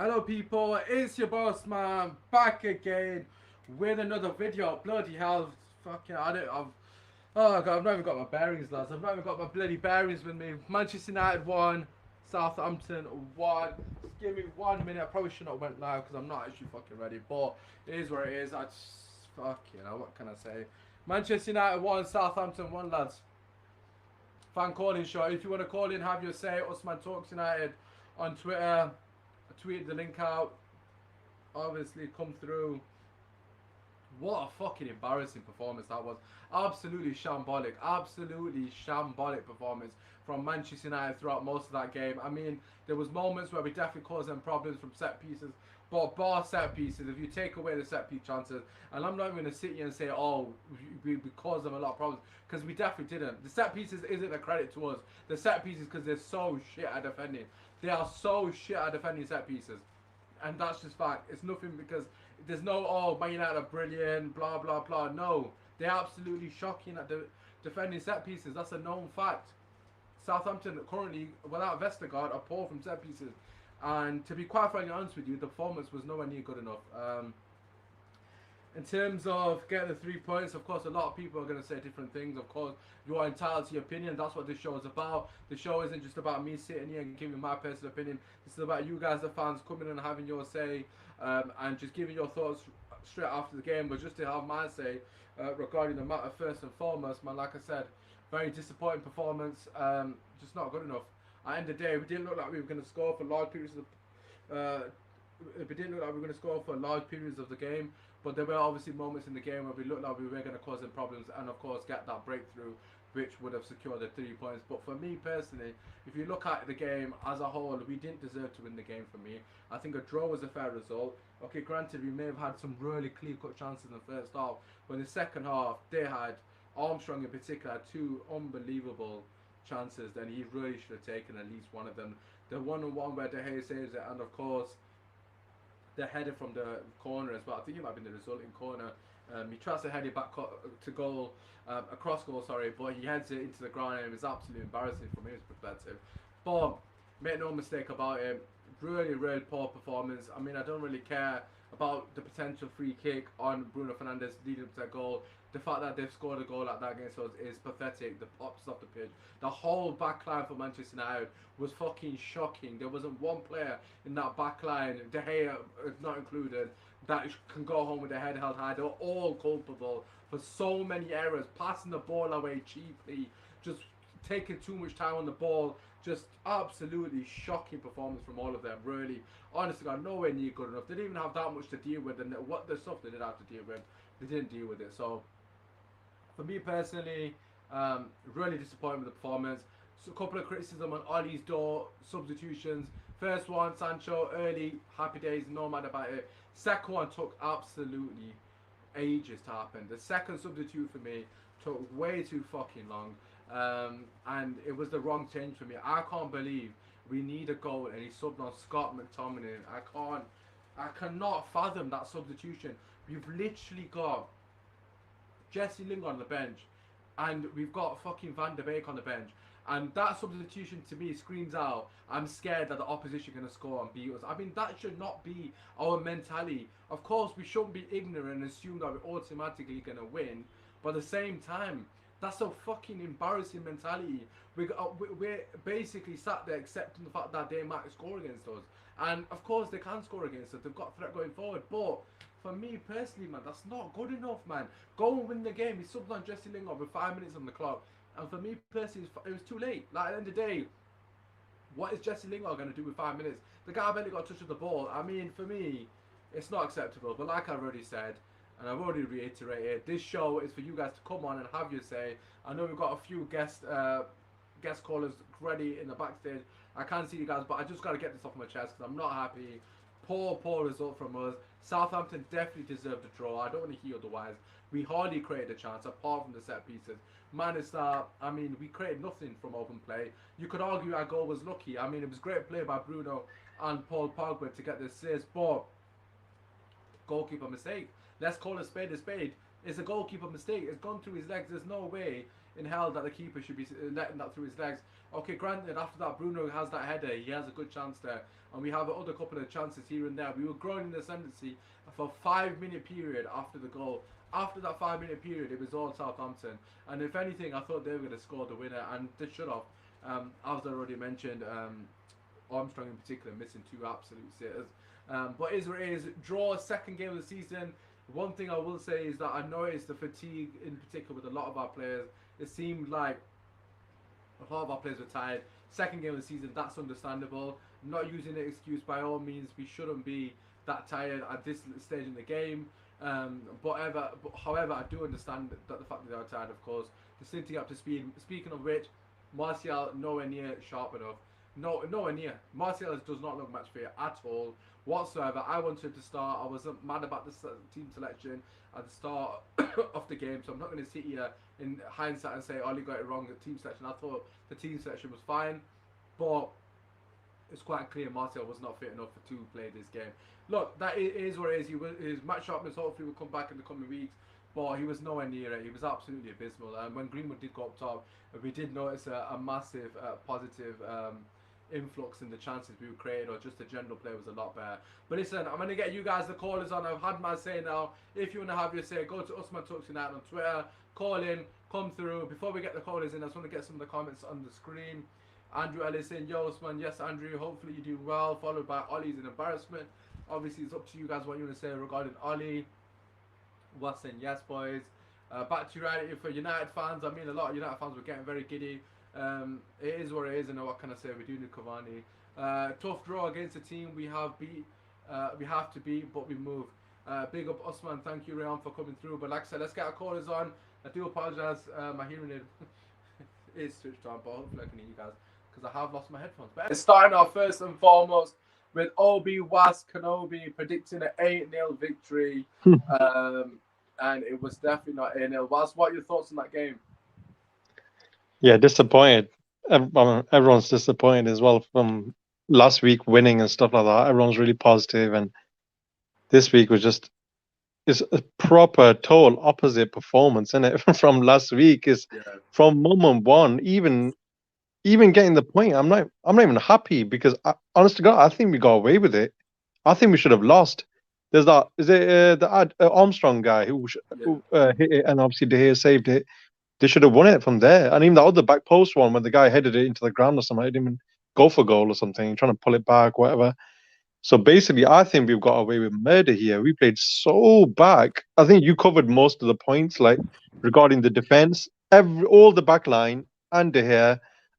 Hello people, it's your boss man back again with another video. Bloody hell, fucking oh god, I've not even got my bearings, lads. I've not even got my bloody bearings with me. Manchester United won, Southampton won. Just give me 1 minute. I probably should not have went live because I'm not actually fucking ready, but it is what it is. I just what can I say? Manchester United won, Southampton won, lads. Fan calling show. If you want to call in, have your say. Usman Talks United on Twitter. I tweeted the link out. Obviously, come through. What a fucking embarrassing performance that was. Absolutely shambolic. Absolutely shambolic performance from Manchester United throughout most of that game. I mean, there was moments where we definitely caused them problems from set pieces. But bar set pieces, if you take away the set piece chances, and I'm not going to sit here and say, oh, we caused them a lot of problems, because we definitely didn't. The set pieces isn't a credit to us. The set pieces, because they're so shit at defending. They are so shit at defending set pieces. And that's just fact. It's nothing because there's no, oh, Man United are brilliant, blah, blah, blah. No. They're absolutely shocking at defending set pieces. That's a known fact. Southampton currently, without Vestergaard, are poor from set pieces. And to be quite frankly honest with you, the performance was nowhere near good enough. In terms of getting the 3 points, of course, a lot of people are going to say different things. Of course, you are entitled to your opinion. That's what this show is about. The show isn't just about me sitting here and giving my personal opinion. This is about you guys, the fans, coming in and having your say and just giving your thoughts straight after the game. But just to have my say regarding the matter first and foremost, man, like I said, very disappointing performance. Just not good enough. At the end of the day, we didn't look like we were going to score for large periods of the it didn't look like we were going to score for large periods of the game, but there were obviously moments in the game where we looked like we were going to cause them problems and of course get that breakthrough which would have secured the 3 points. But for me personally, if you look at the game as a whole, we didn't deserve to win the game for me. I think a draw was a fair result. Okay, granted, we may have had some really clear-cut chances in the first half, but in the second half, they had, Armstrong in particular, had two unbelievable chances, then he really should have taken at least one of them. The one-on-one where De Gea saves it, and of course, the header from the corner as well. I think it might have been the resulting corner. He tries to head it back to goal, across goal, sorry, but he heads it into the ground and it was absolutely embarrassing from his perspective. But make no mistake about it, really, really poor performance. I mean, I don't really care about the potential free kick on Bruno Fernandes leading up to that goal. The fact that they've scored a goal like that against us is pathetic. The pops off the pitch. The whole back line for Manchester United was fucking shocking. There wasn't one player in that back line, De Gea not included, that can go home with their head held high. They were all culpable for so many errors, passing the ball away cheaply, just taking too much time on the ball. Just absolutely shocking performance from all of them. Really, honestly, got nowhere near good enough. They didn't even have that much to deal with, and what the stuff they did have to deal with, they didn't deal with it. So, for me personally, really disappointed with the performance. So a couple of criticism on Ollie's door substitutions. First one, Sancho early, happy days, no matter about it. Second one took absolutely ages to happen. The second substitute for me took way too fucking long, and it was the wrong change for me. I can't believe we need a goal and he subbed on Scott McTominay. I cannot fathom that substitution. We've literally got Jesse Lingard on the bench, and we've got fucking Van der Beek on the bench. And that substitution to me screams out, I'm scared that the opposition are going to score and beat us. I mean, that should not be our mentality. Of course, we shouldn't be ignorant and assume that we're automatically going to win. But at the same time, that's a fucking embarrassing mentality. We're basically sat there accepting the fact that they might score against us. And of course, they can score against us. They've got threat going forward. But for me personally, man, that's not good enough, man. Go and win the game. He subbed on Jesse Lingard with 5 minutes on the clock. And for me personally, it was too late. Like, at the end of the day, what is Jesse Lingard going to do with 5 minutes? The guy barely got a touch of the ball. I mean, for me, it's not acceptable. But like I've already said, and I've already reiterated, this show is for you guys to come on and have your say. I know we've got a few guest callers ready in the backstage. I can't see you guys, but I just got to get this off my chest because I'm not happy. Poor result from us. Southampton definitely deserved a draw. I don't want to hear otherwise. We hardly created a chance apart from the set pieces. Manchester, I mean, we created nothing from open play. You could argue our goal was lucky. I mean, it was great play by Bruno and Paul Pogba to get the assist, but goalkeeper mistake. Let's call a spade a spade. It's a goalkeeper mistake. It's gone through his legs. There's no way in hell that the keeper should be letting that through his legs. Okay, granted, after that, Bruno has that header. He has a good chance there. And we have other couple of chances here and there. We were growing in the ascendancy for a 5 minute period after the goal. After that 5 minute period, it was all Southampton. And if anything, I thought they were going to score the winner. And they should have. As I already mentioned, Armstrong in particular missing two absolute sitters. But is what it is. Draw, second game of the season. One thing I will say is that I noticed the fatigue in particular with a lot of our players. It seemed like a lot of our players were tired. Second game of the season, that's understandable. I'm not using the excuse by all means. We shouldn't be that tired at this stage in the game. However, I do understand that the fact that they are tired, of course. Just sitting up to speed. Speaking of which, Martial nowhere near sharp enough. No, nowhere near. Martial does not look match fit at all whatsoever. I wanted to start. I wasn't mad about the team selection at the start of the game, so I'm not going to sit here in hindsight and say Ollie got it wrong at team selection. I thought the team selection was fine, but it's quite clear Martial was not fit enough to play this game. Look, that is what it is. His match sharpness hopefully will come back in the coming weeks, but he was nowhere near it. He was absolutely abysmal. And when Greenwood did go up top, we did notice a massive positive influx in the chances we were creating, or just the general play was a lot better. But listen, I'm going to get you guys the callers on. I've had my say now. If you want to have your say, go to Usman Talks United on Twitter, call in, come through. Before we get the callers in, I just want to get some of the comments on the screen. Andrew Ellis saying, yo, Usman, yes, Andrew, hopefully you're doing well, followed by Ollie's an embarrassment. Obviously, it's up to you guys what you want to say regarding Ollie. What's saying, yes, boys. Back to reality for United fans. I mean, a lot of United fans were getting very giddy. It is what it is, and what can I say? We do need Cavani. Tough draw against a team we have to beat, but we move. Big up Usman, thank you, Rayan, for coming through. But like I said, let's get our callers on. I do apologise, my hearing aid is switched on, but hopefully I can hear you guys because I have lost my headphones. But it's starting off first and foremost with Obi Was Kenobi predicting an 8-0 victory, and it was definitely not 8-0. Was, what are your thoughts on that game? Yeah, disappointed. Everyone's disappointed as well from last week winning and stuff like that. Everyone's really positive, and this week was just it's a proper total opposite performance, isn't it? From last week is from moment one, even getting the point. I'm not even happy because honest to God, I think we got away with it. I think we should have lost. There's that the Armstrong guy who hit it, and obviously De Gea saved it. They should have won it from there. And even the other back post one, when the guy headed it into the ground or something, he didn't even go for goal or something, trying to pull it back, whatever. So basically, I think we've got away with murder here. We played so back. I think you covered most of the points, like regarding the defense, all the back line and De Gea,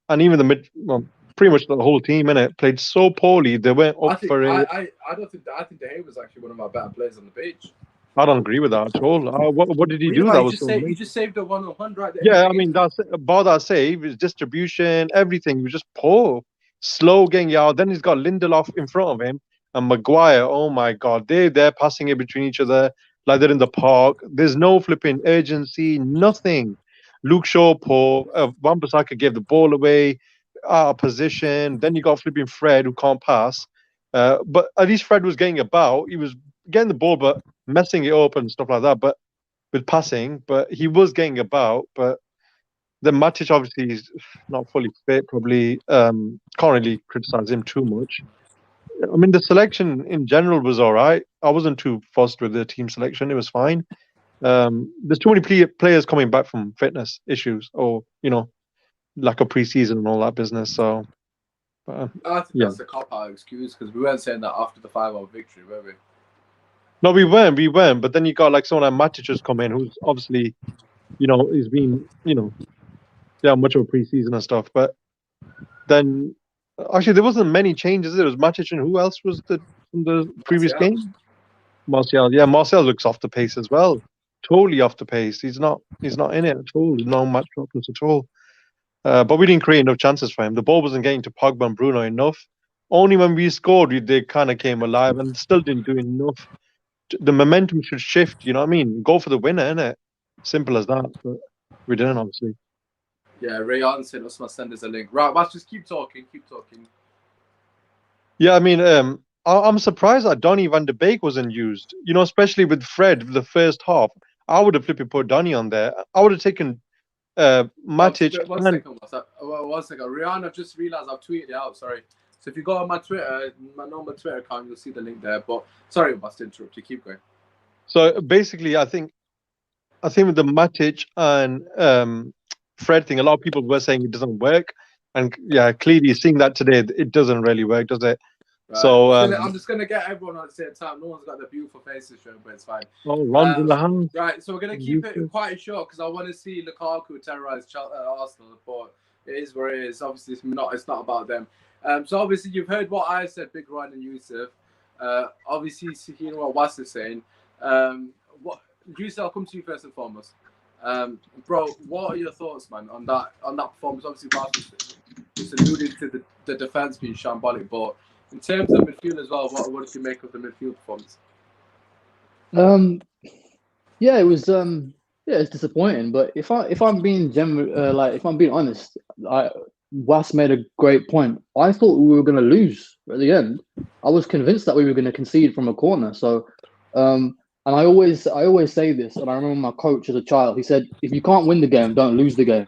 and even the mid, well, pretty much the whole team in it played so poorly. They weren't up for it. I don't think I think De Gea was actually one of our better players on the pitch. I don't agree with that at all. What did he Really? do Like, that was so amazing? you just saved a 1-1 right there. Yeah, I mean that's about that save, his distribution, everything. He was just poor, slow getting out. Then he's got Lindelof in front of him and Maguire. Oh my God, they're passing it between each other like they're in the park. There's no flipping urgency, nothing. Luke Shaw poor. Wan-Bissaka gave the ball away, out of position. Then you got flipping Fred who can't pass. But at least Fred was getting about. He was getting the ball, but messing it up and stuff like that. But with passing, but he was getting about. But the Matic obviously is not fully fit. Probably can't really criticize him too much. I mean, the selection in general was all right. I wasn't too fussed with the team selection; it was fine. There's too many players coming back from fitness issues, or lack of preseason and all that business. So, I think that's a cop-out excuse because we weren't saying that after the 5-0 victory, were we? No, we weren't. But then you got like someone like Matic just come in, who's obviously, he's been, much of a preseason and stuff. But then, actually, there wasn't many changes. There was Matic and who else was from the previous game? Martial. Yeah, Martial looks off the pace as well. Totally off the pace. He's not in it at all. No match sharpness at all. But we didn't create enough chances for him. The ball wasn't getting to Pogba and Bruno enough. Only when we scored, they kind of came alive and still didn't do enough. The momentum should shift, you know what I mean? Go for the winner, innit? Simple as that. But we didn't, obviously. Yeah, Ray Arden said us must send us a link. Right, let's just keep talking. Yeah, I mean, I'm surprised that Donny van de Beek wasn't used. Especially with Fred the first half. I would have flipping put Donny on there. I would have taken Matic One and second, one second. Rihanna, I've just realised I've tweeted it out. Sorry. So if you go on my Twitter, my normal Twitter account, you'll see the link there. But sorry, Bas, to interrupt you. Keep going. so basically, I think with the Matic and Fred thing, a lot of people were saying it doesn't work, and yeah, clearly seeing that today, it doesn't really work, does it? Right. So I'm just gonna get everyone at the same time. No one's got their beautiful faces shown, but it's fine. Ron's in the house. Right, so we're gonna keep it quite short because I want to see Lukaku terrorize Arsenal, but it is where it is. Obviously, it's not about them. So obviously, you've heard what I said, Big Ron and Yusuf. Obviously, hearing what Was is saying. What Yusuf, I'll come to you first and foremost. Bro, what are your thoughts, man, on that performance? Obviously, Was just alluded to the defense being shambolic, but in terms of midfield as well, what did you make of the midfield performance? Yeah, it was it's disappointing. But if I'm being if I'm being honest, Was made a great point. I thought we were going to lose at the end. I was convinced that we were going to concede from a corner. So, and I always say this, and I remember my coach as a child. He said, "If you can't win the game, don't lose the game."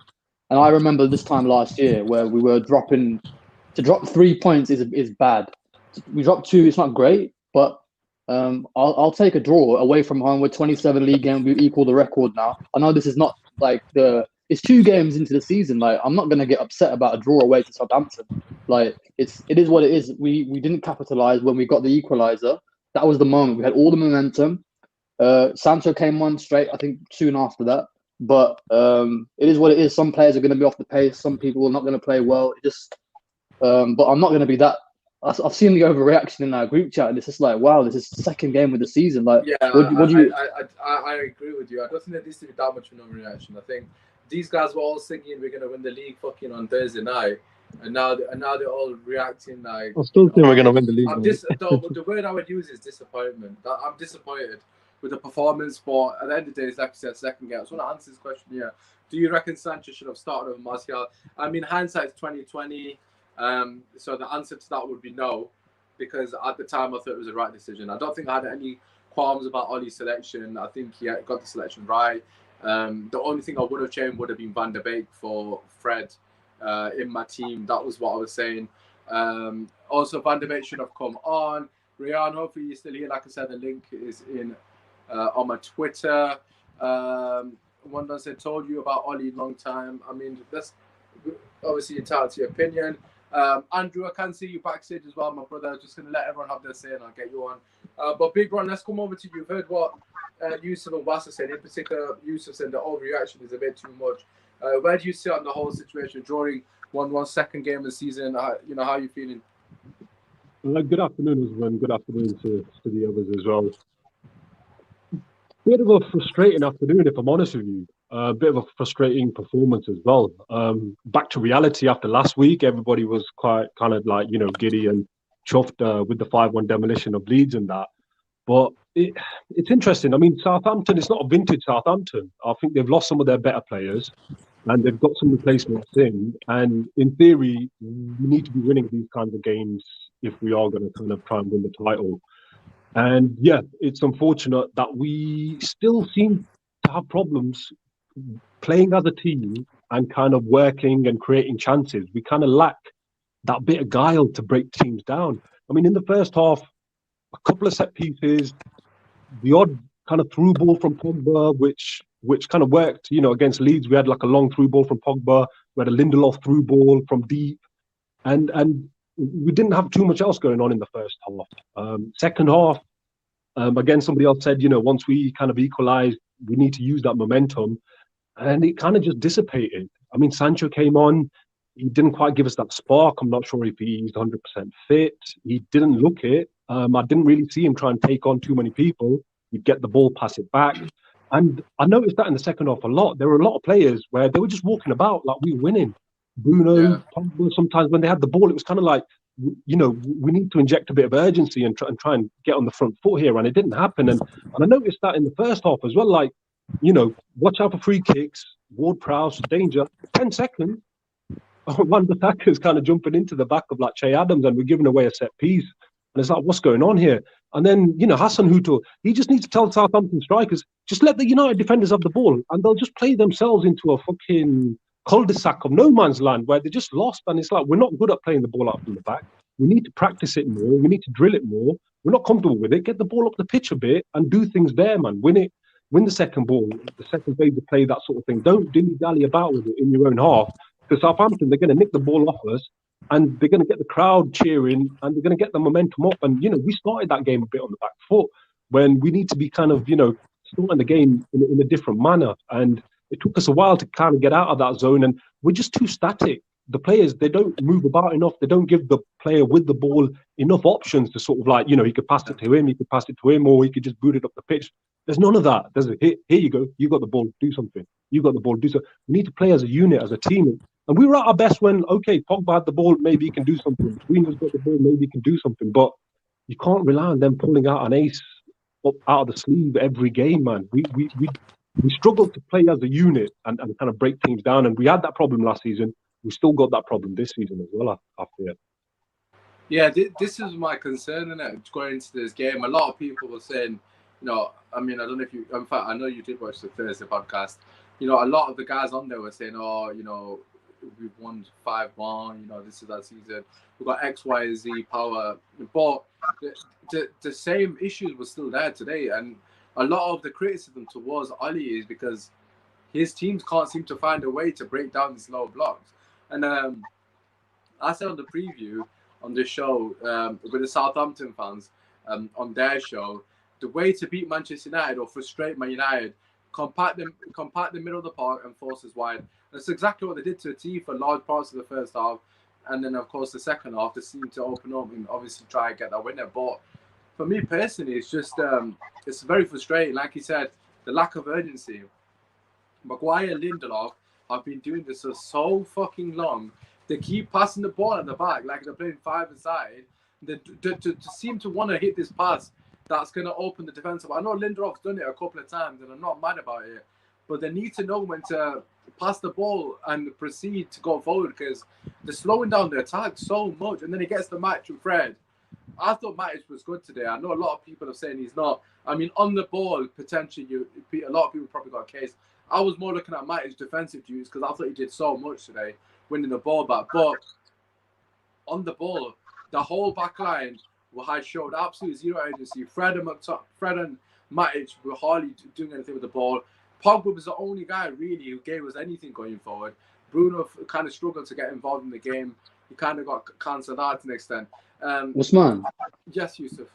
And I remember this time last year where we were dropping. To drop 3 points is bad. We dropped 2. It's not great, but I'll take a draw away from home. We're 27 league game. We equal the record now. I know this is not like it's 2 games into the season. Like, I'm not gonna get upset about a draw away to Southampton. Like, it is what it is. We didn't capitalize when we got the equalizer. That was the moment. We had all the momentum. Sancho came on straight, I think, soon after that. But it is what it is. Some players are going to be off the pace. Some people are not going to play well. It just but I'm not going to be that. I've seen the overreaction in our group chat, and it's just like, wow, this is the second game of the season. Like, yeah, I agree with you. I don't think there needs to be that much of an overreaction. I think these guys were all thinking we're going to win the league fucking on Thursday night, and now they're all reacting like. I still think we're going to win the league. The word I would use is disappointment. I'm disappointed with the performance, but at the end of the day, it's like I said, second game. I just want to answer this question here. Do you reckon Sanchez should have started over Martial? I mean, hindsight's 2020. So the answer to that would be no, because at the time I thought it was the right decision. I don't think I had any qualms about Ollie's selection. I think he got the selection right. The only thing I would have changed would have been Van der Beek for Fred in my team. That was what I was saying. Also, Van der Beek should have come on. Rian, hopefully you're still here. Like I said, the link is in on my Twitter. One does I told you about Ollie long time. I mean, that's obviously entitled to your opinion. Andrew, I can see you backstage as well, my brother. I'm just going to let everyone have their say and I'll get you on. But Big Ron, let's come over to you. You've heard what Yusuf and Wassa said. In particular, Yusuf said the overreaction is a bit too much. Where do you sit on the whole situation during one second game of the season? How are you feeling? Good afternoon, everyone. Good afternoon to the others as well. Bit of a frustrating afternoon, if I'm honest with you. A bit of a frustrating performance as well. Back to reality after last week, everybody was quite kind of like, giddy and chuffed with the 5-1 demolition of Leeds and that. But it's interesting. I mean, Southampton, it's not a vintage Southampton. I think they've lost some of their better players and they've got some replacements in. And in theory, we need to be winning these kinds of games if we are going to kind of try and win the title. And yeah, it's unfortunate that we still seem to have problems playing as a team and kind of working and creating chances. We kind of lack that bit of guile to break teams down. I mean, in the first half, a couple of set pieces, the odd kind of through ball from Pogba, which kind of worked, against Leeds. We had like a long through ball from Pogba. We had a Lindelof through ball from deep. And we didn't have too much else going on in the first half. Second half, again, somebody else said, once we kind of equalised, we need to use that momentum. And it kind of just dissipated. I mean, Sancho came on. He didn't quite give us that spark. I'm not sure if he's 100% fit. He didn't look it. I didn't really see him try and take on too many people. He'd get the ball, pass it back. And I noticed that in the second half a lot. There were a lot of players where they were just walking about like we were winning. Bruno, Pogba, sometimes when they had the ball, it was kind of like, we need to inject a bit of urgency and try and get on the front foot here. And it didn't happen. And I noticed that in the first half as well, like, watch out for free kicks, Ward-Prowse, danger. 10 seconds, one of the attackers kind of jumping into the back of like Che Adams and we're giving away a set piece. And it's like, what's going on here? And then, Hassan Huto, he just needs to tell Southampton strikers, just let the United defenders have the ball and they'll just play themselves into a fucking cul-de-sac of no man's land where they're just lost. And it's like, we're not good at playing the ball out from the back. We need to practice it more. We need to drill it more. We're not comfortable with it. Get the ball up the pitch a bit and do things there, man. Win the second ball, the second phase of play, that sort of thing. Don't dilly-dally about with it in your own half. Because Southampton, they're going to nick the ball off us and they're going to get the crowd cheering and they're going to get the momentum up. And, we started that game a bit on the back foot when we need to be kind of, starting the game in a different manner. And it took us a while to kind of get out of that zone. And we're just too static. The players, they don't move about enough. They don't give the player with the ball enough options to sort of like, he could pass it to him, he could pass it to him, or he could just boot it up the pitch. There's none of that. Here you go. You got the ball. Do something. You got the ball. Do something. We need to play as a unit, as a team. And we were at our best when, okay, Pogba had the ball, maybe he can do something. Greenwood's got the ball, maybe he can do something. But you can't rely on them pulling out an ace up out of the sleeve every game, man. We struggled to play as a unit and kind of break teams down. And we had that problem last season. We still got that problem this season as well, I fear. Yeah, this is my concern, innit, going into this game. A lot of people were saying, I mean, I don't know if you, in fact, I know you did watch the Thursday podcast. A lot of the guys on there were saying, we've won 5-1, this is our season. We've got X, Y, Z power. But the same issues were still there today. And a lot of the criticism towards Oli is because his teams can't seem to find a way to break down these low blocks. And I said on the preview on this show with the Southampton fans on their show, the way to beat Manchester United or frustrate Man United, compact the middle of the park and force us wide. That's exactly what they did to a T for large parts of the first half. And then, of course, the second half, they seemed to open up and obviously try and get that winner. But for me personally, it's just it's very frustrating. Like you said, the lack of urgency. Maguire, Lindelof have been doing this for so fucking long. They keep passing the ball at the back like they're playing five-a-side. They seem to want to hit this pass that's going to open the defensive. I know Lindelof's done it a couple of times, and I'm not mad about it. But they need to know when to pass the ball and proceed to go forward because they're slowing down their attack so much. And then he gets the match with Fred. I thought Matic was good today. I know a lot of people are saying he's not. I mean, on the ball, potentially, a lot of people probably got a case. I was more looking at Matic's defensive duties because I thought he did so much today, winning the ball back. But on the ball, the whole back line had showed absolute zero urgency. Fred and Matic were hardly doing anything with the ball. Pogba was the only guy really who gave us anything going forward. Bruno kind of struggled to get involved in the game. He kind of got cancelled out to an extent. Usman. Yes, Yusuf.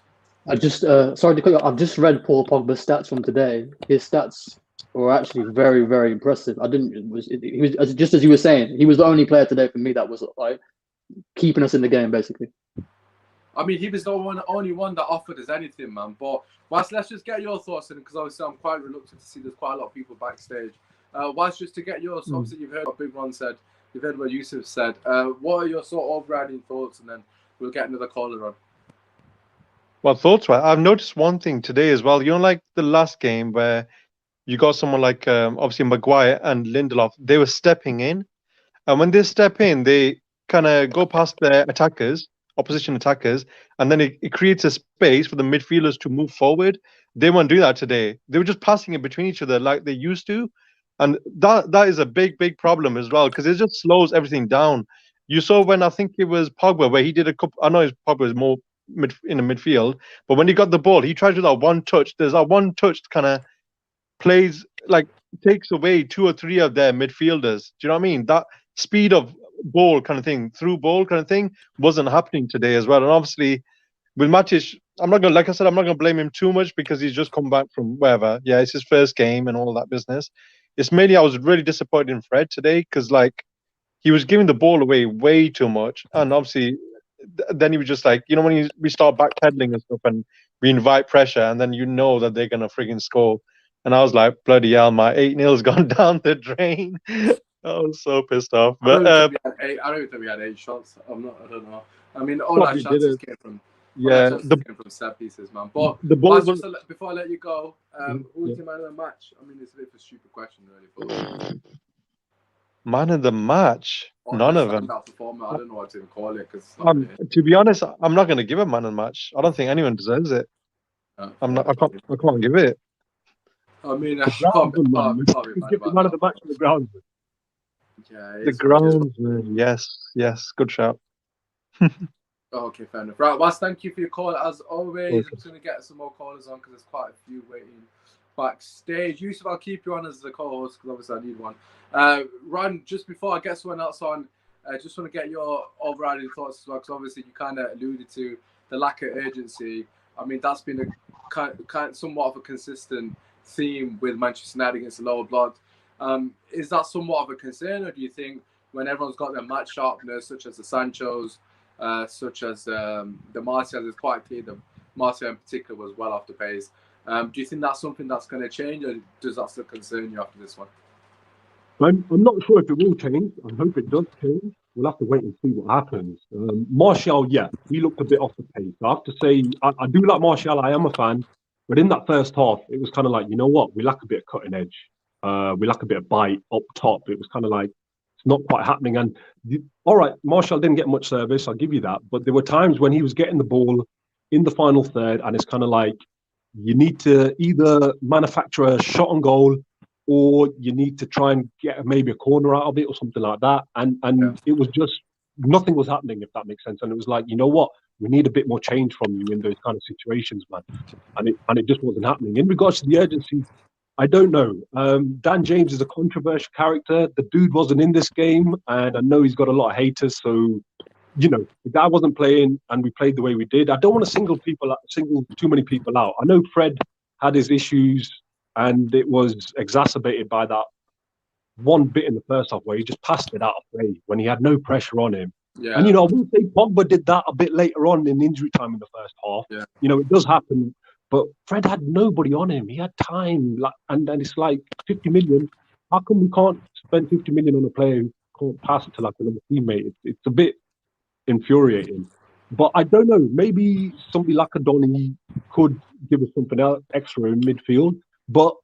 I just sorry to cut you off. I've just read Paul Pogba's stats from today. His stats were actually very, very impressive. He was just as you were saying. He was the only player today for me that was like keeping us in the game, basically. I mean, he was the only one that offered us anything, man. But let's just get your thoughts in, because obviously I'm quite reluctant to see there's quite a lot of people backstage. Just to get yours, obviously you've heard what Big Ron said, you've heard what Yusuf said. What are your sort of overriding thoughts, and then we'll get another caller on. Well, thoughts, right? I've noticed one thing today as well. Like the last game where you got someone like obviously Maguire and Lindelof, they were stepping in. And when they step in, they kind of go past their opposition attackers, and then it creates a space for the midfielders to move forward. They won't do that today. They were just passing it between each other like they used to. And that is a big, big problem as well, because it just slows everything down. You saw when I think it was Pogba, where he did a couple, I know Pogba is more in the midfield, but when he got the ball, he tried to do that one touch. There's that one touch kind of plays, like takes away 2 or 3 of their midfielders. Do you know what I mean? That speed of ball kind of thing, through ball kind of thing, wasn't happening today as well. And obviously with Matic, I'm not gonna blame him too much because he's just come back from wherever. Yeah, it's his first game and all that business. It's mainly I was really disappointed in Fred today because like he was giving the ball away way too much, and obviously then he was just like, when we start backpedaling and stuff and we invite pressure, and then that they're gonna frigging score. And I was like, bloody hell, my 8-0's gone down the drain. I was so pissed off. But I don't even think we had 8 shots. I don't know. I mean, all our chances came from set pieces, man. But the ball before I let you go, who's your man of the match? I mean, it's a bit of a stupid question, really. Man of the match, Or none the of them. standout performer. I don't know what to even call it because To be honest, I'm not going to give a man of the match. I don't think anyone deserves it. I'm not. I can't give it. I mean, The groundsman, man. You give the man of the match to the groundsman. Yeah, The groundsman. Yes, good shout. Okay, fair enough. Right, Wes, thank you for your call. As always, Okay. I'm just going to get some more callers on because there's quite a few waiting backstage. Yusuf, I'll keep you on as the co-host because obviously I need one. Ron, just before I get someone else on, I just want to get your overriding thoughts as well because obviously you kind of alluded to the lack of urgency. I mean, that's been a kind somewhat of a consistent theme with Manchester United against the lower blood. Is that somewhat of a concern, or do you think when everyone's got their match sharpness, such as the Sanchos, such as the Martials, it's quite clear that Martial in particular was well off the pace. Do you think that's something that's going to change, or does that still concern you after this one? I'm not sure if it will change. I hope it does change. We'll have to wait and see what happens. Martial, yeah, he looked a bit off the pace. I have to say, I do like Martial. I am a fan. But in that first half, it was kind of like, you know what? We lack a bit of cutting edge. We lack a bit of bite up top. It was kind of like, it's not quite happening. And all right, Martial didn't get much service. I'll give you that. But there were times when he was getting the ball in the final third, and it's kind of like, you need to either manufacture a shot on goal, or you need to try and get maybe a corner out of it or something like that. And It was just, nothing was happening, if that makes sense. And it was like, you know what? We need a bit more change from you in those kind of situations, man. And it just wasn't happening. In regards to the urgency, I don't know. Dan James is a controversial character. The dude wasn't in this game, and I know he's got a lot of haters. So, you know, the guy wasn't playing, and we played the way we did. I don't want to single too many people out. I know Fred had his issues, and it was exacerbated by that one bit in the first half where he just passed it out of play when he had no pressure on him. Yeah. And, you know, I will say Pogba did that a bit later on in injury time in the first half. Yeah. You know, it does happen. But Fred had nobody on him. He had time. And it's like 50 million. How come we can't spend 50 million on a player who can't pass it to like another teammate? It's a bit infuriating. But I don't know. Maybe somebody like a Donny could give us something else extra in midfield. But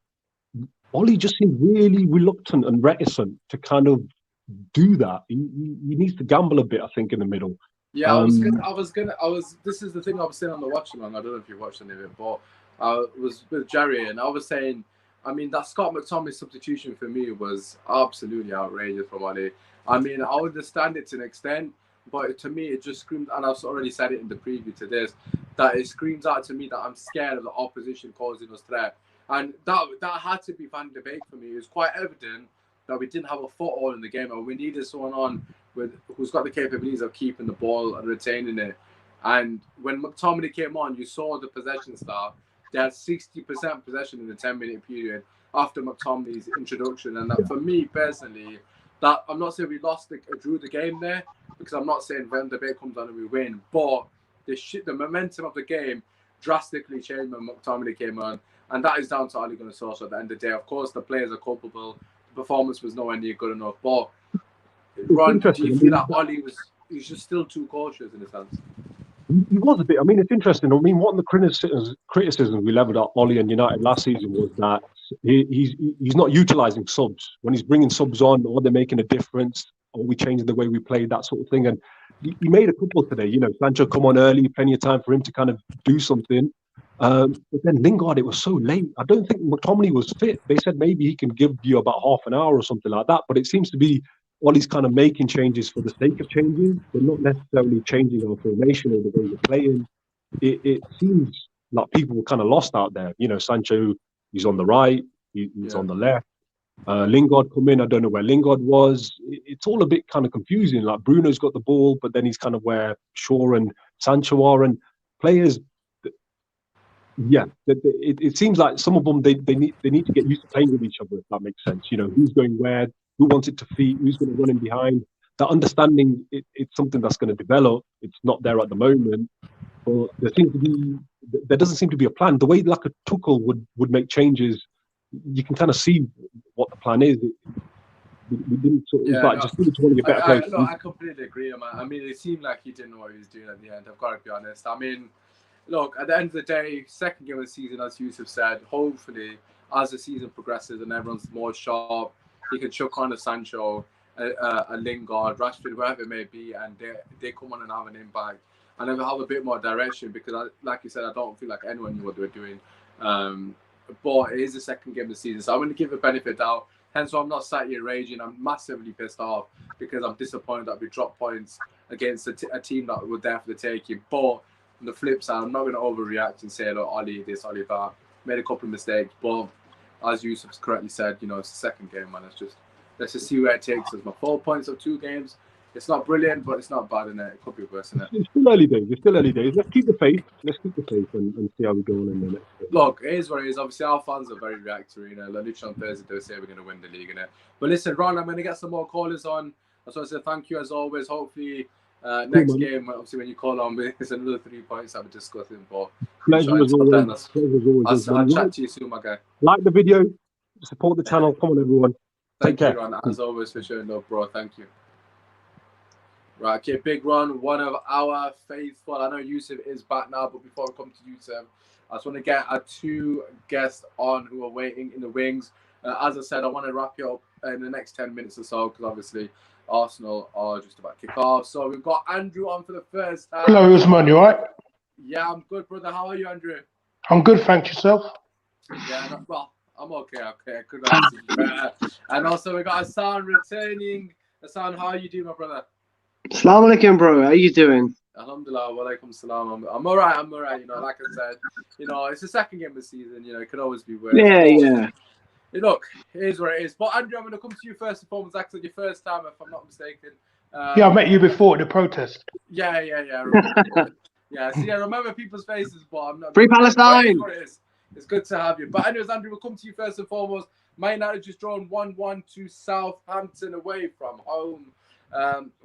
Ollie just seemed really reluctant and reticent to kind of do that. He needs to gamble a bit, I think, in the middle. Yeah, this is the thing I was saying on the watch along. I don't know if you watched any of it, but I was with Jerry and I was saying, I mean, that Scott McTominay substitution for me was absolutely outrageous from Ollie. I mean, I understand it to an extent, but to me, it just screams, and I've already said it in the preview to this, that it screams out to me that I'm scared of the opposition causing us threat. And that had to be Van de Beek for me. It was quite evident that we didn't have a foothold in the game, and we needed someone on who's got the capabilities of keeping the ball and retaining it. And when McTominay came on, you saw the possession start. They had 60% possession in the 10-minute period after McTominay's introduction. And that, for me personally, that I'm not saying we drew the game there, because I'm not saying Van de Beek comes on and we win, but the momentum of the game drastically changed when McTominay came on. And that is down to Ole Gunnar Solskjaer at the end of the day. Of course, the players are culpable. The performance was nowhere near good enough. But, Ron, do you feel that Ole he's just still too cautious in a sense? He was a bit. I mean, it's interesting. I mean, one of the criticisms we leveled at Ole and United last season was that he's not utilising subs. When he's bringing subs on, are they making a difference? Are we changing the way we play, that sort of thing? And he made a couple today. You know, Sancho come on early, plenty of time for him to kind of do something. But then Lingard, it was so late. I don't think McTominay was fit. They said maybe he can give you about half an hour or something like that. But it seems to be Ollie's kind of making changes for the sake of changes. They're not necessarily changing our formation or the way we're playing. It seems like people were kind of lost out there. You know, Sancho, he's on the right, he's on the left. Lingard come in, I don't know where Lingard was. It's all a bit kind of confusing. Like Bruno's got the ball, but then he's kind of where Shaw and Sancho are, and players. Yeah, it seems like some of them they need to get used to playing with each other, if that makes sense. You know, who's going where, who wants it to feed, who's going to run in behind. That understanding, it's something that's going to develop. It's not there at the moment, but there doesn't seem to be a plan. The way like a Tuchel would make changes, you can kind of see what the plan is. We didn't sort of just want to get better players. I completely agree, man. I mean, it seemed like he didn't know what he was doing at the end. I've got to be honest. I mean, look, at the end of the day, second game of the season, as Yusuf said, hopefully, as the season progresses and everyone's more sharp, he can chuck on a Sancho a Lingard, Rashford, wherever it may be, and they come on and have an impact, and then we have a bit more direction because, like you said, I don't feel like anyone knew what they were doing. But it is the second game of the season, so I'm going to give it benefit of doubt. Hence why I'm not sat here raging. I'm massively pissed off because I'm disappointed that we dropped points against a team that were there for the taking. But on the flip side, I'm not going to overreact and say, look, Ollie this, Ollie that. Made a couple of mistakes, but as Yusuf correctly said, it's the second game, man. Let's just see where it takes us. My 4 points of 2 games. It's not brilliant, but it's not bad, innit? It could be worse, innit? It's still early days. It's still early days. Let's keep the faith. And see how we go on in the next game. Look, it is what it is. Obviously, our fans are very reactory. Literally on Thursday, they say we're going to win the league, innit? But listen, Ron, I'm going to get some more callers on. I just want to say thank you as always. Hopefully, next game, obviously, when you call on, it's another 3 points that we're discussing. But Pleasure as always. I'll chat to you soon, my guy. Like the video, support the channel. Come on, everyone. Thank you, Ron. As always, for showing love, bro. Thank you. Right, okay, big Ron, one of our faithful. I know Yusuf is back now, but before we come to Yusuf, I just want to get our 2 guests on who are waiting in the wings. As I said, I want to wrap it up in the next 10 minutes or so because obviously Arsenal are just about to kick off. So we've got Andrew on for the first time. Hello, Usman, you alright? Yeah, I'm good, brother. How are you, Andrew? I'm good, thank yourself. Yeah, well, I'm okay. I could answer you better. And also we got Hassan returning. Hassan, how are you doing, my brother? Assalamu alaikum, bro. How you doing? Alhamdulillah, wa alaikum salam. I'm alright. Like I said, it's the second game of the season. It could always be worse. Yeah. Look, it is what it is. But Andrew, I'm going to come to you first and foremost. Actually, your first time, if I'm not mistaken. Yeah, I met you before at the protest. Yeah. I remember. Yeah, see, I remember people's faces, but I'm not. Free Palestine! It's good to have you. But anyways, Andrew, we'll come to you first and foremost. Man United just drawn 1-1 to Southampton away from home.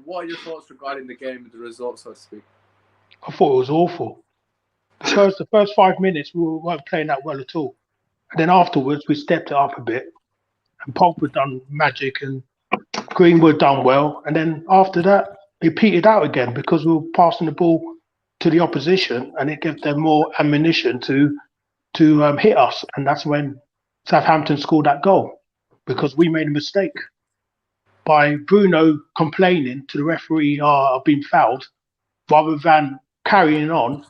What are your thoughts regarding the game and the results, so to speak? I thought it was awful. The first 5 minutes, we weren't playing that well at all. And then afterwards, we stepped it up a bit. And Pogba done magic and Greenwood done well. And then after that, it petered out again because we were passing the ball to the opposition and it gave them more ammunition to hit us. And that's when Southampton scored that goal because we made a mistake. By Bruno complaining to the referee, I've been fouled, rather than carrying on,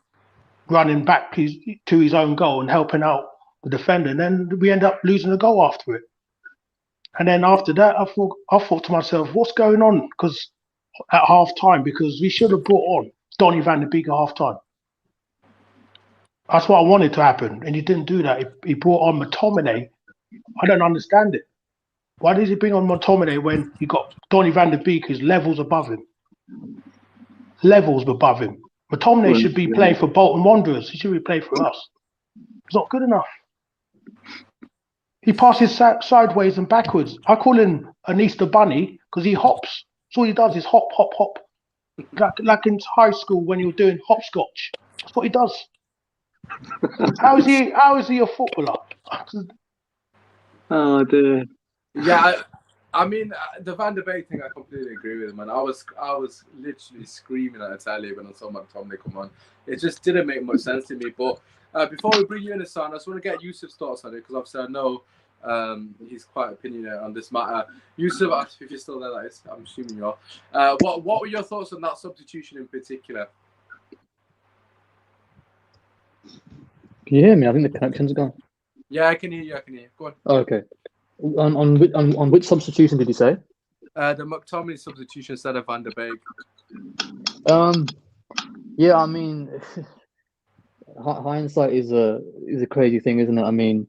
running back to his own goal and helping out the defender. And then we end up losing a goal after it. And then after that, I thought to myself, what's going on? Because at half time, because we should have brought on Donny van de Beek at half time. That's what I wanted to happen. And he didn't do that. He brought on McTominay. I don't understand it. Why did he bring on McTominay when you got Donny van de Beek who's levels above him? Levels above him. McTominay should be playing for Bolton Wanderers. He should be playing for us. It's not good enough. He passes sideways and backwards. I call him an Easter bunny because he hops. So all he does is hop, hop, hop. Like in high school when you're doing hopscotch. That's what he does. How is he a footballer? Oh, dear. Yeah, I mean, the Van der Beek thing, I completely agree with, man. I was literally screaming at the telly when I saw McTominay come on. It just didn't make much sense to me. But before we bring you in, Hassan, I just want to get Yusuf's thoughts on it because obviously I know he's quite opinionated on this matter. Yusuf, if you're still there, that is, I'm assuming you are. What were your thoughts on that substitution in particular? Can you hear me? I think the connection's gone. Yeah, I can hear you. Go on. Oh, okay. On which substitution did you say? The McTominay substitution instead of Van der Beek. Yeah, I mean, hindsight is a crazy thing, isn't it? I mean,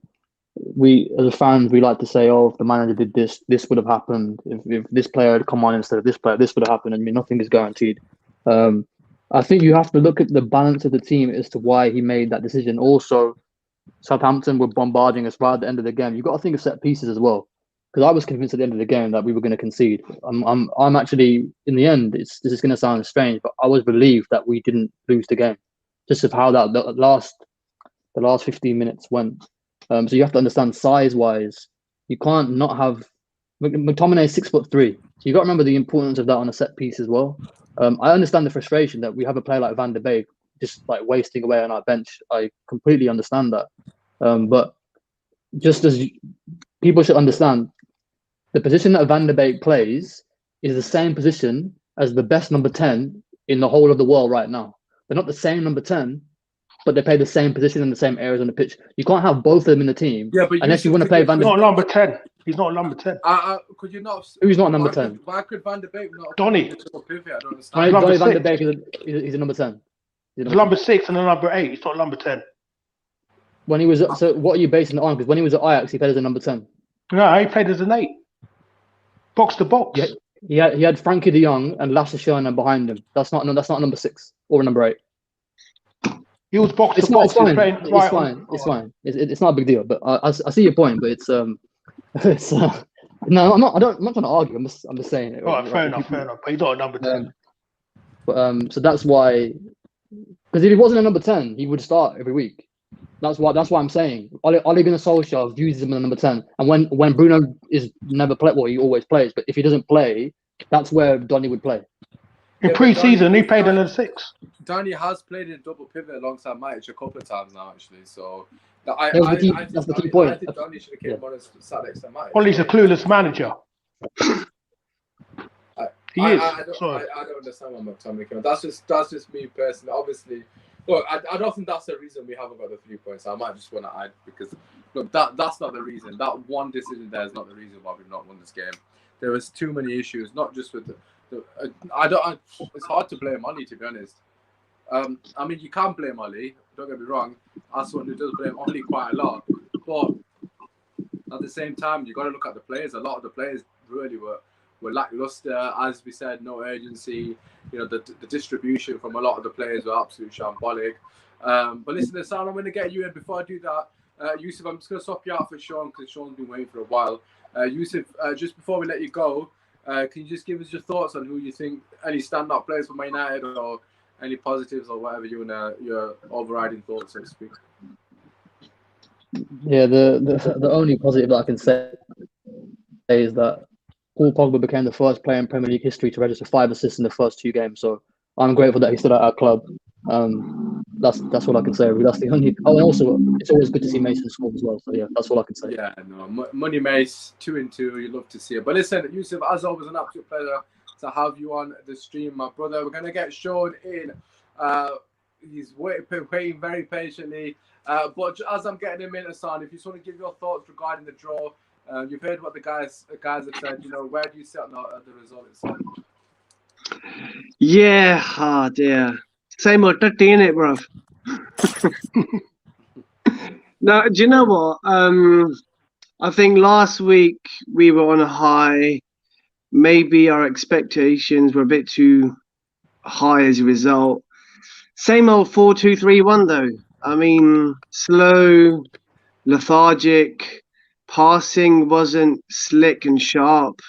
we as fans we like to say, "Oh, if the manager did this, this would have happened. If this player had come on instead of this player, this would have happened." I mean, nothing is guaranteed. I think you have to look at the balance of the team as to why he made that decision. Also, Southampton were bombarding us right at the end of the game. You've got to think of set pieces as well, because I was convinced at the end of the game that we were going to concede. I'm actually, in the end, this is going to sound strange, but I was relieved that we didn't lose the game, just of how the last 15 minutes went. So you have to understand size-wise, you can't not have McTominay is 6'3", so you got to remember the importance of that on a set piece as well. I understand the frustration that we have a player like Van der Beek just like wasting away on our bench. I completely understand that. But just as people should understand, the position that Van der Beek plays is the same position as the best number 10 in the whole of the world right now. They're not the same number 10, but they play the same position in the same areas on the pitch. You can't have both of them in the team. Yeah, but unless you want to play Van He's der not number 10. He's not number 10. Could you not? Who's not number 10? Why could Van der Beek not? Donny. I don't understand. Donny Number Van der 6. Beek is a number 10. He's number 6 and a number 8. He's not number 10. When he was so, what are you basing it on? Because when he was at Ajax, he played as a number 10. No, he played as an 8. Box to box. Yeah, he had Frankie de Jong and Lasse Schöne behind him. That's not number 6 or number 8. He was box It's to not. box. It's fine. It's fine. It's not a big deal. But I see your point. But it's no, I'm not trying to argue. I'm just saying it. Right, fair enough. But he's not a number 10. So that's why. Because if he wasn't a number 10, he would start every week. That's why I'm saying Ole Gunnar Solskjaer uses him as a number 10, and when Bruno is never play, well, he always plays. But if he doesn't play, that's where Donny would play. In pre-season, he played in a 6. Donny has played in double pivot alongside Matic a couple of times now, actually. So That's the key point. I think Donny should have came on and sat next to Matic. Well, he's a clueless manager. He is. I don't understand what I'm making. That's just me personally. Obviously, look, I don't think that's the reason we haven't got the 3 points. I might just want to add because look, that's not the reason. That one decision there is not the reason why we've not won this game. There was too many issues, not just with it's hard to blame Ollie, to be honest. I mean, you can't blame Ollie. Don't get me wrong. As someone who does blame Ollie quite a lot, but at the same time, you got to look at the players. A lot of the players really were lackluster. As we said, no urgency. You know, the distribution from a lot of the players were absolutely shambolic. But listen, Hassan, I'm going to get you in. Before I do that, Yusuf, I'm just going to swap you out for Sean because Sean's been waiting for a while. Yusuf, just before we let you go, can you just give us your thoughts on who you think, any standout players for Man United or any positives or whatever your overriding thoughts, so to speak? Yeah, the only positive that I can say is that Paul Pogba became the first player in Premier League history to register 5 assists in the first 2 games. So I'm grateful that he's still at our club. That's what I can say. That's the only. Oh, and also it's always good to see Mason score as well. So yeah, that's all I can say. Yeah, no, Money Mace 2-2. You love to see it. But listen, Yusuf, as always, an absolute pleasure to have you on the stream, my brother. We're gonna get Sean in. He's waiting very patiently. But as I'm getting him in, Hassan, if you just want to give your thoughts regarding the draw, you've heard what the guys have said. You know, where do you sit on the result itself? Yeah, oh dear. Same old 30, innit, bro? No, do you know what? I think last week we were on a high. Maybe our expectations were a bit too high as a result. Same old 4-2-3-1 though. I mean, slow, lethargic, passing wasn't slick and sharp.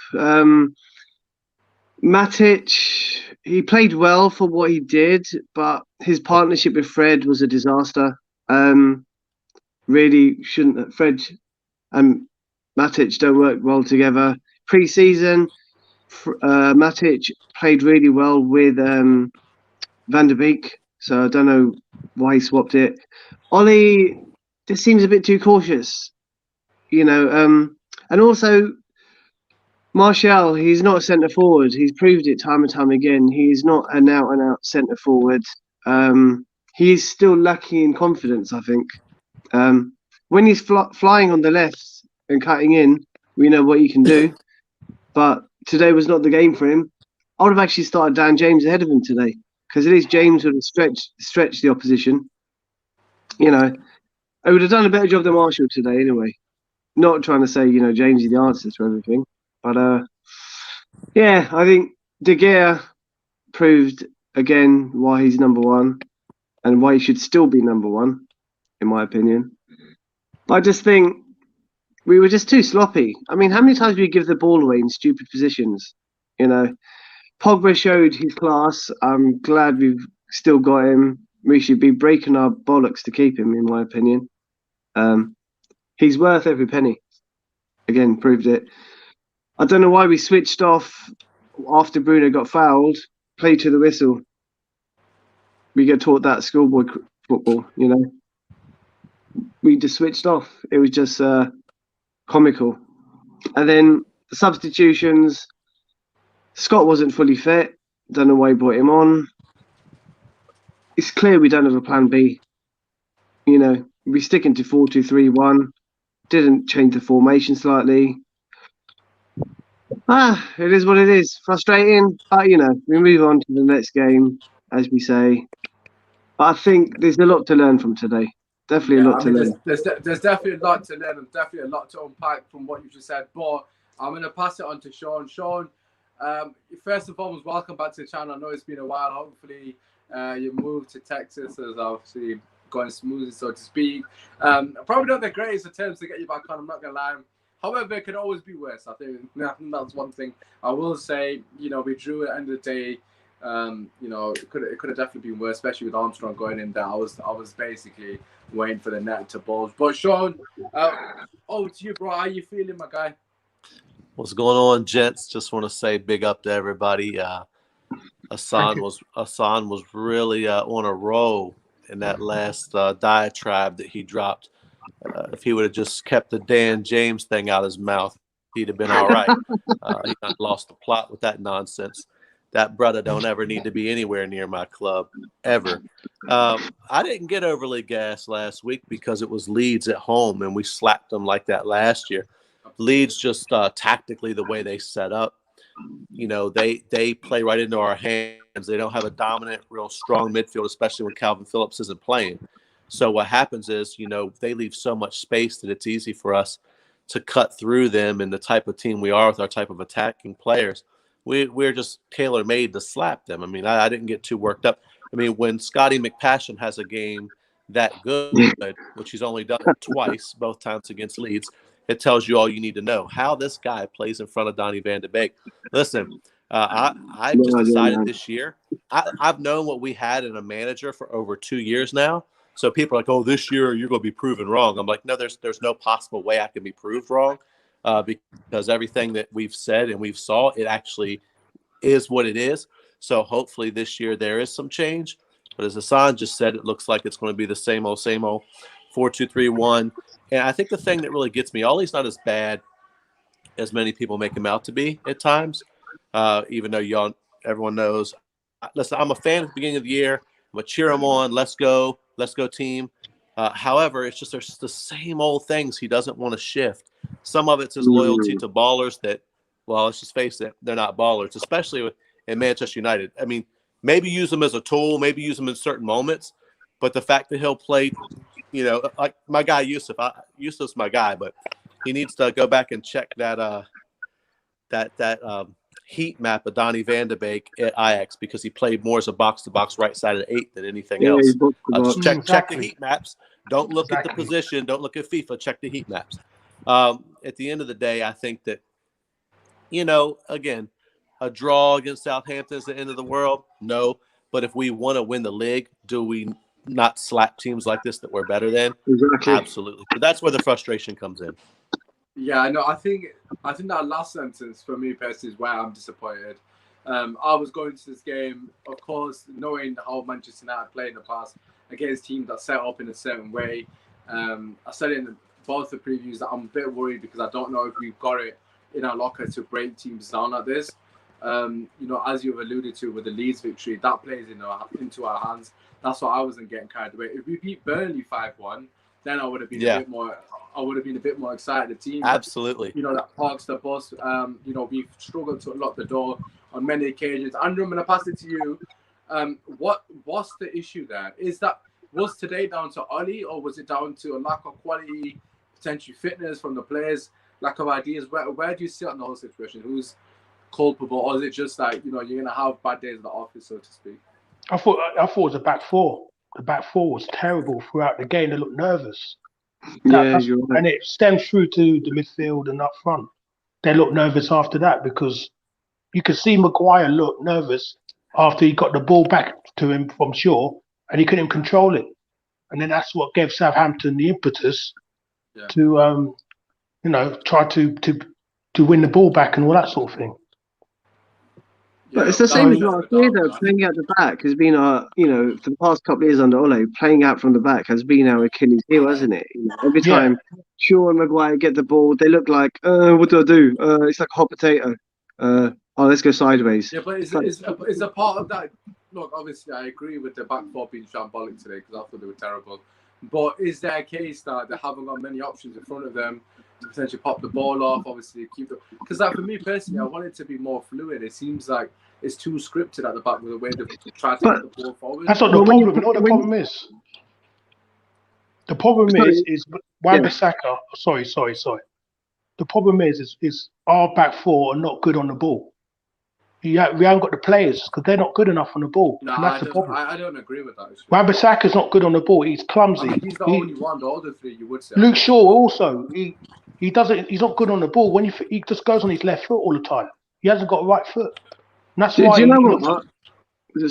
Matic, he played well for what he did, but his partnership with Fred was a disaster. Really shouldn't. Fred and Matic don't work well together. Pre-season, Matic played really well with Van der Beek, so I don't know why he swapped it. Ollie just seems a bit too cautious, you know. And also Martial, he's not a centre forward. He's proved it time and time again. He's not an out and out centre forward. He's still lacking in confidence, I think. When he's flying on the left and cutting in, we know what he can do. But today was not the game for him. I would have actually started Dan James ahead of him today, because at least James would have stretched the opposition. You know, I would have done a better job than Martial today anyway. Not trying to say, you know, James is the answer to everything. But, yeah, I think De Gea proved again why he's number one and why he should still be number one, in my opinion. But I just think we were just too sloppy. I mean, how many times do we give the ball away in stupid positions? You know, Pogba showed his class. I'm glad we've still got him. We should be breaking our bollocks to keep him, in my opinion. He's worth every penny. Again, proved it. I don't know why we switched off after Bruno got fouled. Play to the whistle. We get taught that schoolboy football, you know. We just switched off. It was just comical. And then the substitutions. Scott wasn't fully fit. Don't know why he brought him on. It's clear we don't have a plan B. You know, we're sticking to 4-2-3-1. Didn't change the formation slightly. It is what it is. Frustrating, but we move on to the next game, as we say. But I think there's a lot to learn from today. Definitely a lot to learn. There's definitely a lot to learn and definitely a lot to unpack from what you just said. But I'm going to pass it on to Sean. Sean, first and foremost, welcome back to the channel. I know it's been a while. Hopefully, your move to Texas is obviously going smoothly, so to speak. Probably not the greatest attempts to get you back on, I'm not going to lie. However, it could always be worse. I think that's one thing I will say. We drew at the end of the day. It could have definitely been worse, especially with Armstrong going in there. I was basically waiting for the net to bulge. But Sean, to you, bro. How you feeling, my guy? What's going on, gents? Just want to say big up to everybody. Hassan was really on a roll in that last diatribe that he dropped. If he would have just kept the Dan James thing out of his mouth, he'd have been all right. He lost the plot with that nonsense. That brother don't ever need to be anywhere near my club, ever. I didn't get overly gassed last week because it was Leeds at home, and we slapped them like that last year. Leeds just tactically, the way they set up, they play right into our hands. They don't have a dominant, real strong midfield, especially when Calvin Phillips isn't playing. So what happens is, they leave so much space that it's easy for us to cut through them, and the type of team we are with our type of attacking players. We're just tailor-made to slap them. I mean, I didn't get too worked up. I mean, when Scotty McPassion has a game that good, which he's only done twice, both times against Leeds, it tells you all you need to know. How this guy plays in front of Donny van de Beek. Listen, I just decided this year, I've known what we had in a manager for over 2 years now. So people are like, oh, this year you're going to be proven wrong. I'm like, no, there's no possible way I can be proved wrong. Because everything that we've said and we've saw, it actually is what it is. So hopefully this year there is some change. But as Hassan just said, it looks like it's going to be the same old 4-2-3-1. And I think the thing that really gets me, Ollie's not as bad as many people make him out to be at times, even though everyone knows. Listen, I'm a fan at the beginning of the year. I'm going to cheer him on. Let's go team. However, it's just there's the same old things he doesn't want to shift. Some of it's his loyalty to ballers that, well, let's just face it, they're not ballers, especially in Manchester United. I mean, maybe use them as a tool, maybe use them in certain moments, but the fact that he'll play, like my guy Yusuf. Yusuf's my guy, but he needs to go back and check that heat map of Donny van de Beek at Ajax, because he played more as a box-to-box right side of the 8 than anything else. Just check the heat maps. Don't look at the position. Don't look at FIFA. Check the heat maps. At the end of the day, I think that, again, a draw against Southampton is the end of the world. No. But if we want to win the league, do we not slap teams like this that we're better than? Exactly. Absolutely. But that's where the frustration comes in. Yeah, no, I think that last sentence for me personally is where I'm disappointed. I was going to this game, of course, knowing how Manchester United played in the past against teams that set up in a certain way. I said in both the previews that I'm a bit worried because I don't know if we've got it in our locker to break teams down like this. As you've alluded to with the Leeds victory, that plays into our hands. That's why I wasn't getting carried away. If we beat Burnley 5-1, then I would have been a bit more. I would have been a bit more excited. The team, absolutely, that parks the bus. We've struggled to unlock the door on many occasions. Andrew, I'm going to pass it to you. What's the issue there? Was today down to Ollie, or was it down to a lack of quality, potential fitness from the players, lack of ideas? Where do you sit on the whole situation? Who's culpable, or is it just like you're going to have bad days in the office, so to speak? I thought it was a back four. The back four was terrible throughout the game. They looked nervous. And it stems through to the midfield and up front. They looked nervous after that because you could see Maguire look nervous after he got the ball back to him from Shaw and he couldn't control it. And then that's what gave Southampton the impetus to, try to win the ball back and all that sort of thing. But it's the same as last year, though. Playing out the back has been our, for the past couple of years under Ole, playing out from the back has been our Achilles heel, hasn't it? Every time Shaw and Maguire get the ball, they look like, what do I do? It's like a hot potato. oh, let's go sideways. Yeah, but is a part of that. Look, obviously, I agree with the back four being shambolic today because I thought they were terrible. But is there a case that they haven't got many options in front of them to potentially pop the ball off? Obviously, keep the because like for me personally, I want it to be more fluid. It seems like it's too scripted at the back with the way they try to get the ball forward. That's not the problem. You know what the problem is? The problem is Wan-Bissaka. Sorry. The problem is our back four are not good on the ball. We haven't got the players because they're not good enough on the ball. No, and that's the problem. I don't agree with that. Wan-Bissaka's not good on the ball. He's clumsy. I mean, he's the only one. The other three, you would say. Luke Shaw also. He doesn't. He's not good on the ball. He just goes on his left foot all the time. He hasn't got a right foot. And that's why. Do you know what?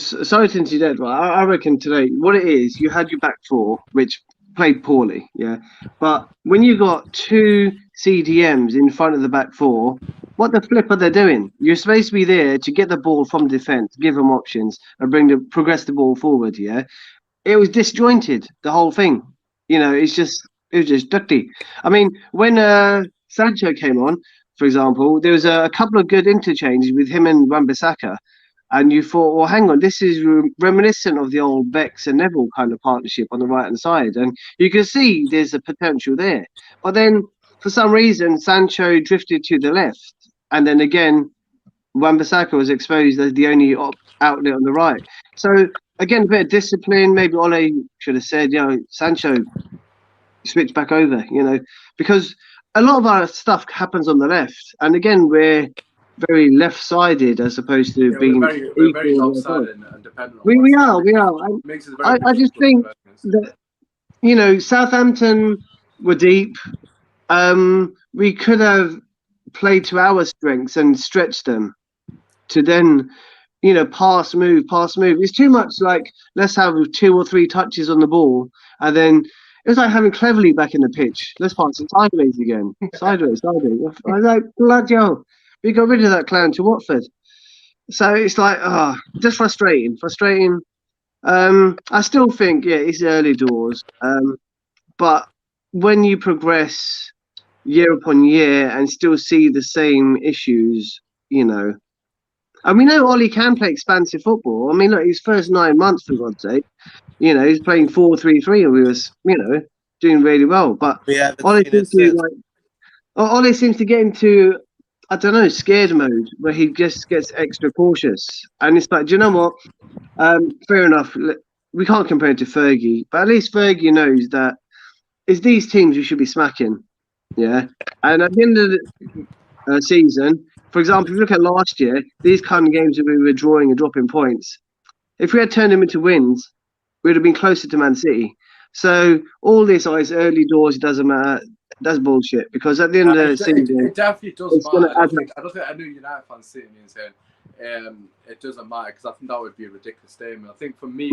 Sorry to interject, right? I reckon today what it is. You had your back four, which played poorly, yeah. But when you got two CDMs in front of the back four, what the flip are they doing? You're supposed to be there to get the ball from defence, give them options, and progress the ball forward. Yeah, it was disjointed, the whole thing. You know, it was just dirty. I mean, when Sancho came on, for example, there was a couple of good interchanges with him and Wan-Bissaka. And you thought, well, hang on, this is reminiscent of the old Bex and Neville kind of partnership on the right-hand side. And you can see there's a potential there. But then, for some reason, Sancho drifted to the left. And then again, Wan-Bissaka was exposed as the only outlet on the right. So, again, a bit of discipline. Maybe Ole should have said, Sancho, switch back over, because a lot of our stuff happens on the left. And again, we're very left-sided as opposed to being we're very lopsided and dependent on we are. I just think that Southampton were deep. We could have played to our strengths and stretched them to then pass move. It's too much like let's have 2 or 3 touches on the ball and then it was like having Cleverley back in the pitch. Let's pass it sideways again. Sideways. I was like, bloody hell. We got rid of that clown to Watford. So it's like, just frustrating. I still think, it's early doors. But when you progress year upon year and still see the same issues, and we know Ollie can play expansive football. I mean, look, his first 9 months, for God's sake, he's playing 4-3-3 and we was, doing really well. But Ollie seems to get into I don't know, scared mode where he just gets extra cautious. And it's like, do you know what? Fair enough. We can't compare it to Fergie, but at least Fergie knows that it's these teams we should be smacking. Yeah. And at the end of the season, for example, if you look at last year, these kind of games that we were drawing and dropping points, if we had turned them into wins, we would have been closer to Man City. So all this early doors, it doesn't matter. That's bullshit because at the end of the season, it definitely does matter. I don't think I knew United fans sitting here saying it doesn't matter because I think that would be a ridiculous statement. I think for me,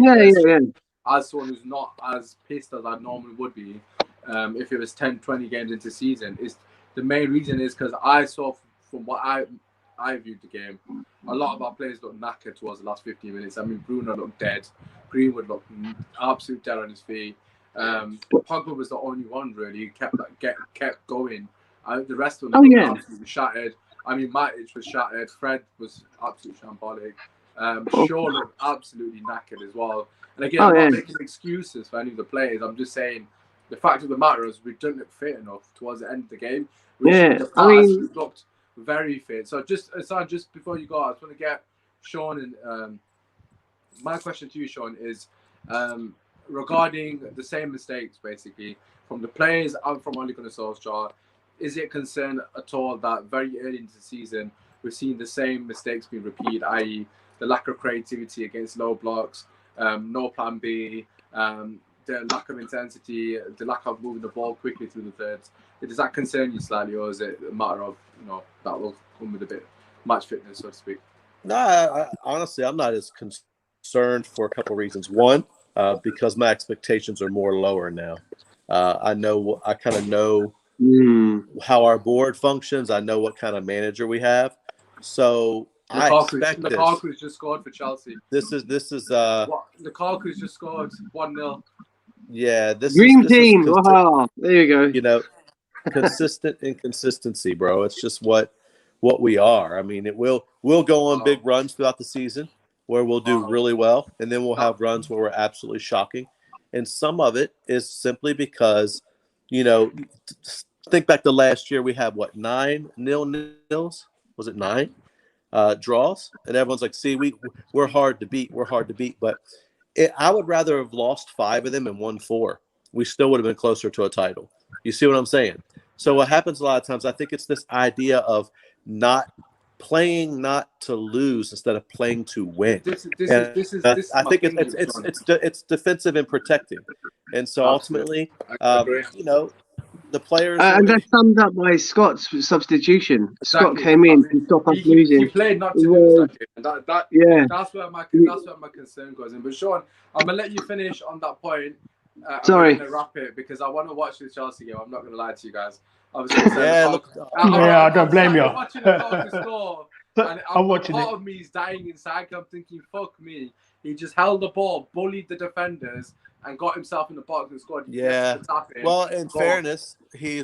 as someone who's not as pissed as I normally would be, if it was 10, 20 games into season, is the main reason is because I saw from what I viewed the game, a lot of our players looked knackered towards the last 15 minutes. I mean, Bruno looked dead, Greenwood looked absolute dead on his feet. Pogba was the only one really who kept going. The rest of them were absolutely shattered. I mean, Matic was shattered. Fred was absolutely shambolic. Shaw looked absolutely knackered as well. And again, I'm not making excuses for any of the players. I'm just saying the fact of the matter is we didn't look fit enough towards the end of the game. Which in the past, we looked very fit. So just before you go, I just want to get Sean and my question to you, Sean, is regarding the same mistakes, basically, from the players and from Ole Gunnar Solskjaer. Is it a concern at all that very early into the season we're seeing the same mistakes being repeated, i.e. the lack of creativity against low blocks, no plan B, the lack of intensity, the lack of moving the ball quickly through the thirds? Does that concern you slightly, or is it a matter of, that will come with a bit of match fitness, so to speak? No, honestly, I'm not as concerned for a couple of reasons. One, because my expectations are more lower now. I kind of know how our board functions. I know what kind of manager we have. So Lukaku's just scored for Chelsea. This is Lukaku's just scored 1-0. Yeah, this Dream is team. Wow, there you go. Consistent inconsistency, bro. It's just what what we are. I mean, we'll go on big runs throughout the season where we'll do really well, and then we'll have runs where we're absolutely shocking. And some of it is simply because, think back to last year, we had 9 nils? Was it 9 draws? And everyone's like, see, we're hard to beat. We're hard to beat. But I would rather have lost 5 of them and won 4. We still would have been closer to a title. You see what I'm saying? So what happens a lot of times, I think it's this idea of not playing not to lose instead of playing to win. I think it's defensive and protecting. And so ultimately, the players. And that's summed up by Scott's substitution. Scott came in to stop us losing. He played not to lose that game. That's where my concern goes in. But Sean, I'm gonna let you finish on that point. Sorry. I'm gonna wrap it because I want to watch the Chelsea game. I'm not gonna lie to you guys. Obviously, I don't blame you. I'm watching the Falcons score, and I'm watching part it. of me is dying inside. I'm thinking, fuck me. He just held the ball, bullied the defenders, and got himself in the box and scored. Yeah. Well, in fairness, he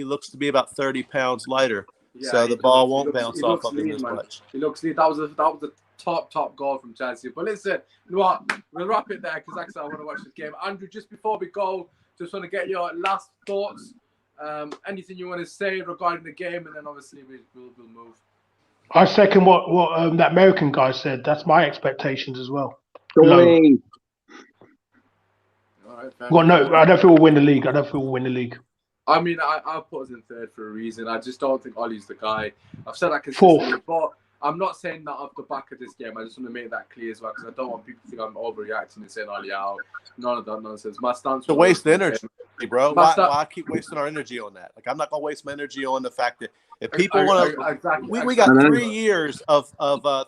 looks to be about 30 pounds lighter, so the ball won't bounce off of him as much. He looks lean. That was the top goal from Chelsea. But listen, you know what? We'll wrap it there because actually I want to watch this game. Andrew, just before we go, just want to get your last thoughts. Anything you want to say regarding the game, and then obviously we'll move. I second what that American guy said. That's my expectations as well. Low. Well, no, I don't feel we'll win the league. I mean, I'll put us in third for a reason. I just don't think Ollie's the guy. I've said that consistently, but I'm not saying that off the back of this game. I just want to make that clear as well because I don't want people to think I'm overreacting and saying Ollie out. None of that nonsense. My stance. To waste energy, bro. Why keep wasting our energy on that? Like, I'm not gonna waste my energy on the fact that if people want to, exactly. We got 3 years of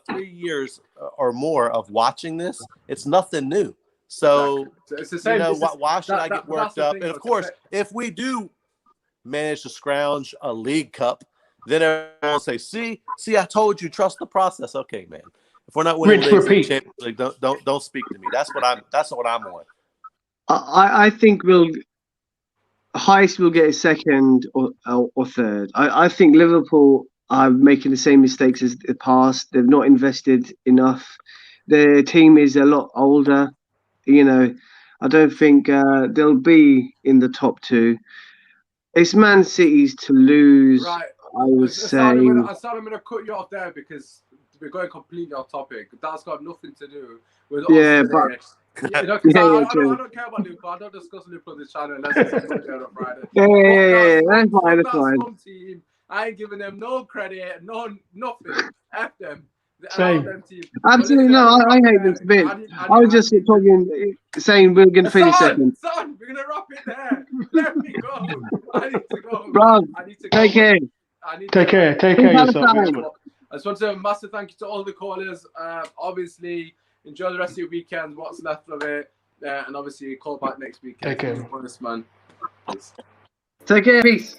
3 years or more of watching this. It's nothing new. So it's the same. Why should I get worked up? And of course, if we do manage to scrounge a league cup, then everyone will say, "See, I told you, trust the process." Okay, man. If we're not winning leagues, Champions League, don't speak to me. That's what I'm on. I think Heist will get a second or third. I think Liverpool are making the same mistakes as the past. They've not invested enough. Their team is a lot older. I don't think they'll be in the top 2. It's Man City's to lose. Right. I would say. I'm going to cut you off there because we're going completely off topic. That's got nothing to do with us today. I don't care about Liverpool. I don't discuss Liverpool on this channel unless it's on Friday. That's fine. Some team, I ain't giving them no credit, nothing. F them. Same. Absolutely no. I hate this bit. I was just saying we're going to finish second. Son, we're going to wrap it there. Let me go. I need to go. Bro, take care. Take care yourself. I just want to say a massive thank you to all the callers. Obviously, enjoy the rest of your weekend, what's left of it, and obviously call back next weekend. Take care. Honest man. Take care. Peace.